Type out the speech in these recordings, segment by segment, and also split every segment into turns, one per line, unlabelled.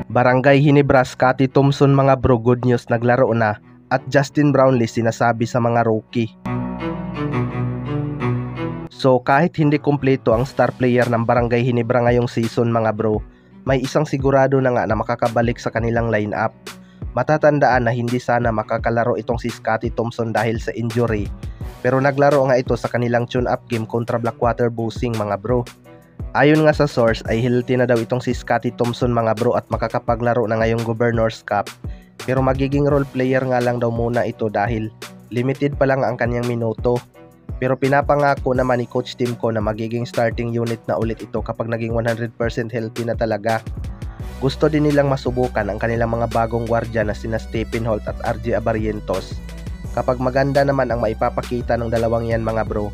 Barangay Ginebra, Scottie Thompson mga bro, good news, naglaro na. At Justin Brownlee sinasabi sa mga rookie. So kahit hindi kumpleto ang star player ng Barangay Ginebra ngayong season mga bro, may isang sigurado na nga na makakabalik sa kanilang lineup. Matatandaan na hindi sana makakalaro itong si Scottie Thompson dahil sa injury, pero naglaro nga ito sa kanilang tune-up game kontra Blackwater Busing mga bro. Ayon nga sa source ay healthy na daw itong si Scottie Thompson mga bro at makakapaglaro na ngayong Governors Cup. Pero magiging role player nga lang daw muna ito dahil limited pa lang ang kanyang minuto. Pero pinapangako naman ni Coach Timko na magiging starting unit na ulit ito kapag naging 100% healthy na talaga. Gusto din nilang masubukan ang kanilang mga bagong gwardya na sina Stephen Holt at RJ Abarrientos. Kapag maganda naman ang maipapakita ng dalawang yan mga bro,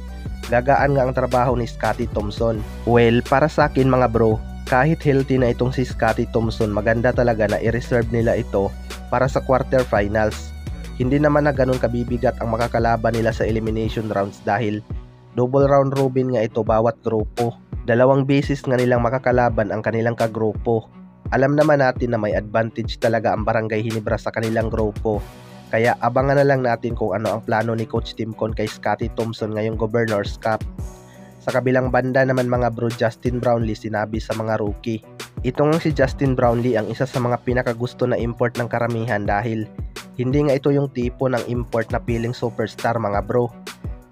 gagaan nga ang trabaho ni Scottie Thompson. Well, para sa akin mga bro, kahit healthy na itong si Scottie Thompson, maganda talaga na i-reserve nila ito para sa quarterfinals. Hindi naman na ganun kabibigat ang makakalaban nila sa elimination rounds dahil double round robin nga ito bawat grupo. Dalawang beses nga nilang makakalaban ang kanilang kagrupo. Alam naman natin na may advantage talaga ang Barangay Ginebra sa kanilang grupo. Kaya abangan na lang natin kung ano ang plano ni Coach Timcon kay Scottie Thompson ngayong Governors Cup. Sa kabilang banda naman mga bro, Justin Brownlee sinabi sa mga rookie. Itong si Justin Brownlee ang isa sa mga pinakagusto na import ng karamihan dahil hindi nga ito yung tipo ng import na feeling superstar mga bro.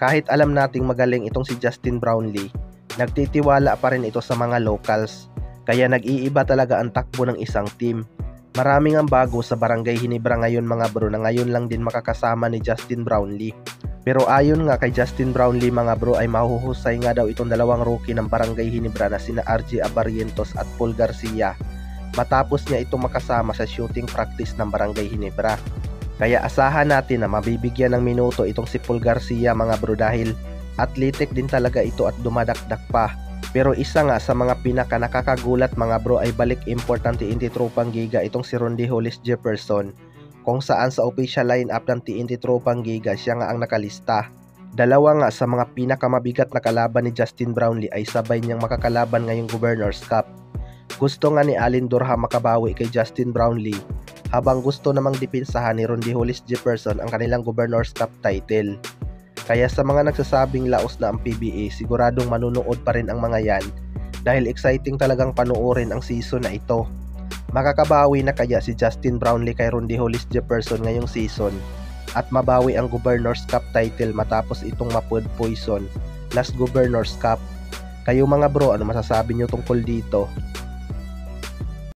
Kahit alam nating magaling itong si Justin Brownlee, nagtitiwala pa rin ito sa mga locals. Kaya nag-iiba talaga ang takbo ng isang team. Maraming ang bago sa Barangay Ginebra ngayon mga bro na ngayon lang din makakasama ni Justin Brownlee. Pero ayon nga kay Justin Brownlee mga bro ay mahuhusay nga daw itong dalawang rookie ng Barangay Ginebra na sina RJ Abarrientos at Paul Garcia matapos niya itong makasama sa shooting practice ng Barangay Ginebra. Kaya asahan natin na mabibigyan ng minuto itong si Paul Garcia mga bro dahil athletic din talaga ito at dumadakdak pa. Pero isa nga sa mga pinaka nakakagulat mga bro ay balik import ng TNT Tropang Giga itong si Rondy Hollis Jefferson, kung saan sa official lineup ng TNT Tropang Giga siya nga ang nakalista. Dalawa nga sa mga pinakamabigat na kalaban ni Justin Brownlee ay sabay niyang makakalaban ngayong Governors Cup. Gusto nga ni Alin Durham makabawi kay Justin Brownlee habang gusto namang dipinsahan ni Rondy Hollis Jefferson ang kanilang Governors Cup title. Kaya sa mga nagsasabing laos na ang PBA, siguradong manunood pa rin ang mga yan dahil exciting talagang panuorin ang season na ito. Makakabawi na kaya si Justin Brownlee kay Rondy Hollis Jefferson ngayong season at mabawi ang Governors Cup title matapos itong ma-food poison last Governors Cup? Kayo mga bro, ano masasabi nyo tungkol dito?